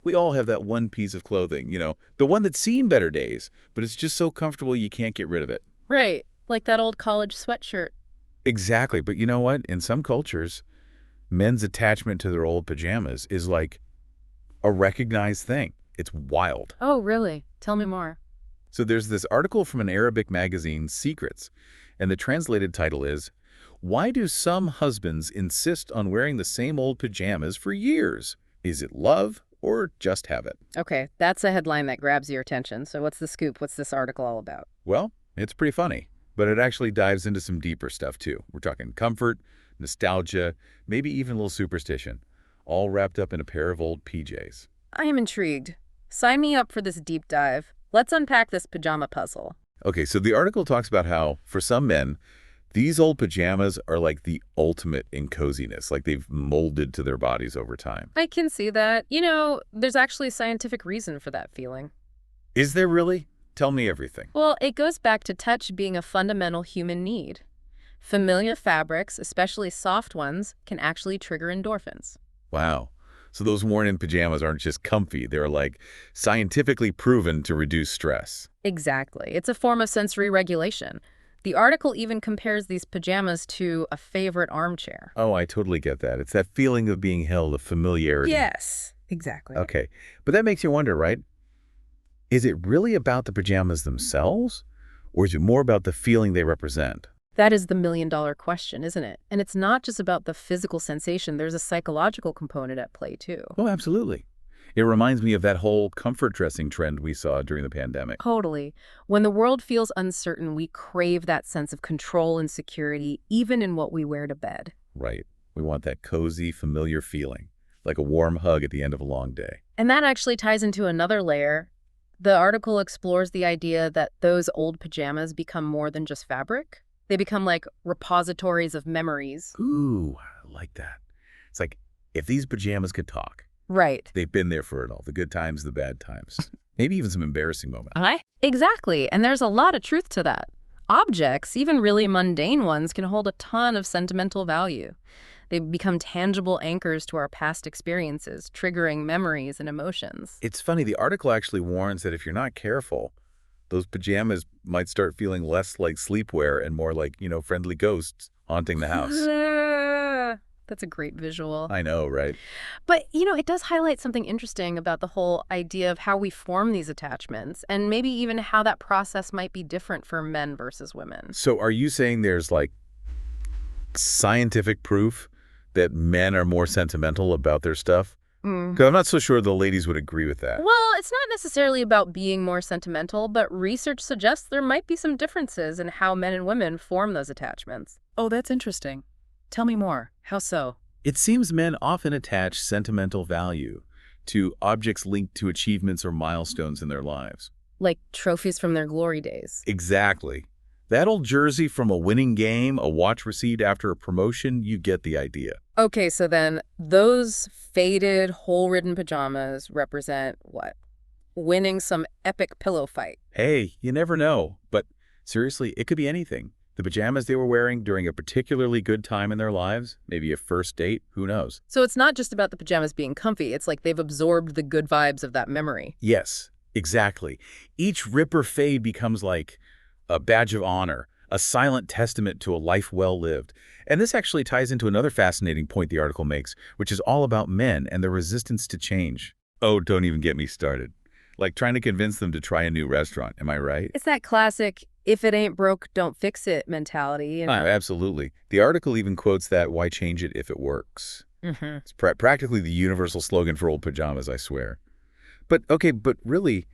We all have that one piece of clothing, the one that's seen better days, but it's just so comfortable you can't get rid of it. Right, like that old college sweatshirt. Exactly, but you know what? In some cultures, men's attachment to their old pajamas is like a recognized thing. It's wild. Oh, really? Tell me more. So there's this article from an Arabic magazine, Secrets, and the translated title is, "Why do some husbands insist on wearing the same old pajamas for years? Is it love or just habit?" Okay, that's a headline that grabs your attention. So what's the scoop? What's this article all about? Well, it's pretty funny, but it actually dives into some deeper stuff too. We're talking comfort, nostalgia, maybe even a little superstition, all wrapped up in a pair of old PJs. I am intrigued. Sign me up for this deep dive. Let's unpack this pajama puzzle. Okay, so the article talks about how, for some men, these old pajamas are like the ultimate in coziness, like they've molded to their bodies over time. I can see that. There's actually a scientific reason for that feeling. Is there really? Tell me everything. Well, it goes back to touch being a fundamental human need. Familiar fabrics, especially soft ones, can actually trigger endorphins. Wow. So those worn-in pajamas aren't just comfy, they're like scientifically proven to reduce stress. Exactly. It's a form of sensory regulation. The article even compares these pajamas to a favorite armchair. Oh, I totally get that. It's that feeling of being held, of familiarity. Yes, exactly. Okay, but that makes you wonder, right? Is it really about the pajamas themselves, or is it more about the feeling they represent? That is the million-dollar question, isn't it? And it's not just about the physical sensation. There's a psychological component at play, too. Oh, absolutely. It reminds me of that whole comfort dressing trend we saw during the pandemic. Totally. When the world feels uncertain, we crave that sense of control and security, even in what we wear to bed. Right. We want that cozy, familiar feeling, like a warm hug at the end of a long day. And that actually ties into another layer. The article explores the idea that those old pajamas become more than just fabric. They become like repositories of memories. Ooh, I like that. It's like, if these pajamas could talk. Right. They've been there for it all, the good times, the bad times. Maybe even some embarrassing moments. Exactly. And there's a lot of truth to that. Objects, even really mundane ones, can hold a ton of sentimental value. They become tangible anchors to our past experiences, triggering memories and emotions. It's funny, the article actually warns that if you're not careful, those pajamas might start feeling less like sleepwear and more like, friendly ghosts haunting the house. That's a great visual. I know, right? But, it does highlight something interesting about the whole idea of how we form these attachments, and maybe even how that process might be different for men versus women. So are you saying there's like scientific proof that men are more sentimental about their stuff? Because I'm not so sure the ladies would agree with that. Well, it's not necessarily about being more sentimental, but research suggests there might be some differences in how men and women form those attachments. Oh, that's interesting. Tell me more. How so? It seems men often attach sentimental value to objects linked to achievements or milestones in their lives. Like trophies from their glory days. Exactly. That old jersey from a winning game, a watch received after a promotion, you get the idea. Okay, so then those faded, hole-ridden pajamas represent what? Winning some epic pillow fight. Hey, you never know. But seriously, it could be anything. The pajamas they were wearing during a particularly good time in their lives, maybe a first date, who knows? So it's not just about the pajamas being comfy. It's like they've absorbed the good vibes of that memory. Yes, exactly. Each rip or fade becomes like a badge of honor, a silent testament to a life well lived. And this actually ties into another fascinating point the article makes, which is all about men and their resistance to change. Oh, don't even get me started. Like trying to convince them to try a new restaurant, am I right? It's that classic, if it ain't broke, don't fix it mentality. Absolutely. The article even quotes that, why change it if it works? It's practically the universal slogan for old pajamas, I swear. But really,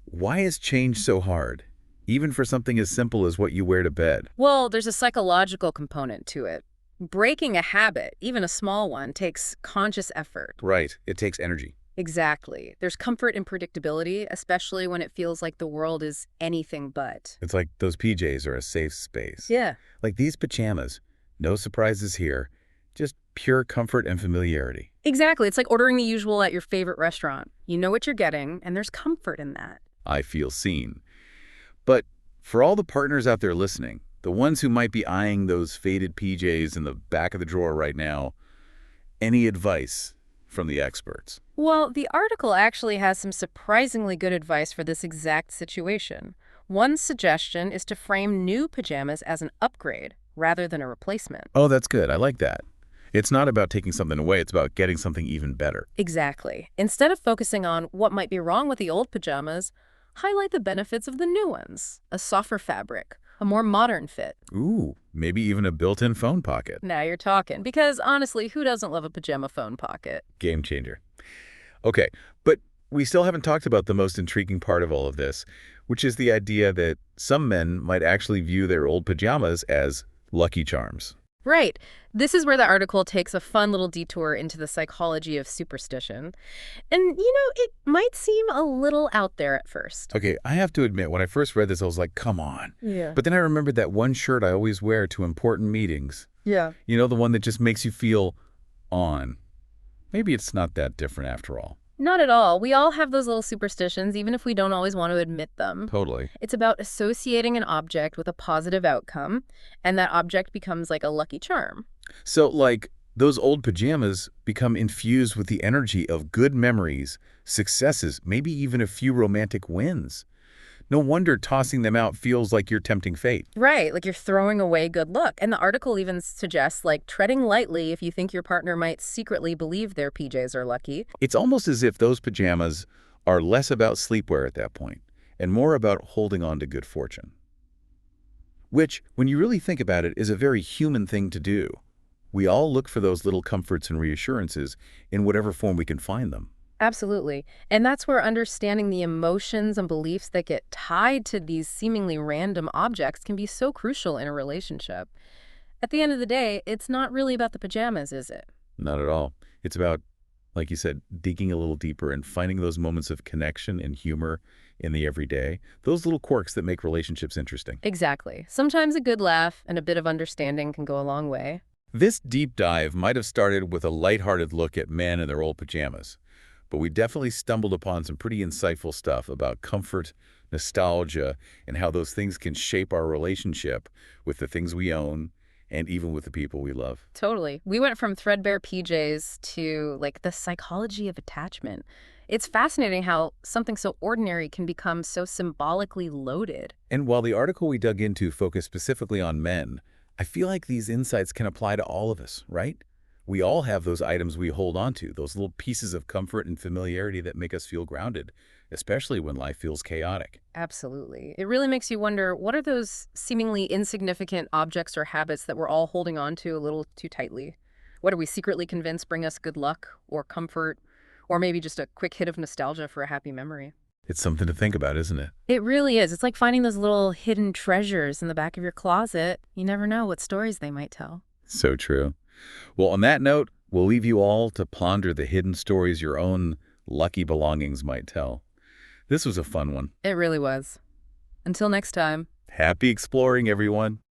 why is change so hard? Even for something as simple as what you wear to bed. Well, there's a psychological component to it. Breaking a habit, even a small one, takes conscious effort. Right. It takes energy. Exactly. There's comfort in predictability, especially when it feels like the world is anything but. It's like those PJs are a safe space. Yeah. Like these pajamas, no surprises here, just pure comfort and familiarity. Exactly. It's like ordering the usual at your favorite restaurant. You know what you're getting, and there's comfort in that. I feel seen. But for all the partners out there listening, the ones who might be eyeing those faded PJs in the back of the drawer right now, any advice? from the experts? Well, the article actually has some surprisingly good advice for this exact situation. One suggestion is to frame new pajamas as an upgrade rather than a replacement. Oh, that's good. I like that. It's not about taking something away. It's about getting something even better. Exactly. Instead of focusing on what might be wrong with the old pajamas, highlight the benefits of the new ones. A softer fabric, a more modern fit. Ooh, maybe even a built-in phone pocket. Now you're talking. Because honestly, who doesn't love a pajama phone pocket? Game changer. Okay, but we still haven't talked about the most intriguing part of all of this, which is the idea that some men might actually view their old pajamas as lucky charms. Right. This is where the article takes a fun little detour into the psychology of superstition. And, it might seem a little out there at first. Okay, I have to admit, when I first read this, I was like, come on. Yeah. But then I remembered that one shirt I always wear to important meetings. Yeah. The one that just makes you feel on. Maybe it's not that different after all. Not at all. We all have those little superstitions, even if we don't always want to admit them. Totally. It's about associating an object with a positive outcome, and that object becomes like a lucky charm. So, like, those old pajamas become infused with the energy of good memories, successes, maybe even a few romantic wins. No wonder tossing them out feels like you're tempting fate. Right, like you're throwing away good luck. And the article even suggests, treading lightly if you think your partner might secretly believe their PJs are lucky. It's almost as if those pajamas are less about sleepwear at that point and more about holding on to good fortune. Which, when you really think about it, is a very human thing to do. We all look for those little comforts and reassurances in whatever form we can find them. Absolutely. And that's where understanding the emotions and beliefs that get tied to these seemingly random objects can be so crucial in a relationship. At the end of the day, it's not really about the pajamas, is it? Not at all. It's about, like you said, digging a little deeper and finding those moments of connection and humor in the everyday, those little quirks that make relationships interesting. Exactly. Sometimes a good laugh and a bit of understanding can go a long way. This deep dive might have started with a lighthearted look at men in their old pajamas, but we definitely stumbled upon some pretty insightful stuff about comfort, nostalgia, and how those things can shape our relationship with the things we own and even with the people we love. Totally. We went from threadbare PJs to, the psychology of attachment. It's fascinating how something so ordinary can become so symbolically loaded. And while the article we dug into focused specifically on men, I feel like these insights can apply to all of us, right? We all have those items we hold on to, those little pieces of comfort and familiarity that make us feel grounded, especially when life feels chaotic. Absolutely. It really makes you wonder, what are those seemingly insignificant objects or habits that we're all holding on to a little too tightly? What are we secretly convinced bring us good luck or comfort, or maybe just a quick hit of nostalgia for a happy memory? It's something to think about, isn't it? It really is. It's like finding those little hidden treasures in the back of your closet. You never know what stories they might tell. So true. Well, on that note, we'll leave you all to ponder the hidden stories your own lucky belongings might tell. This was a fun one. It really was. Until next time. Happy exploring, everyone.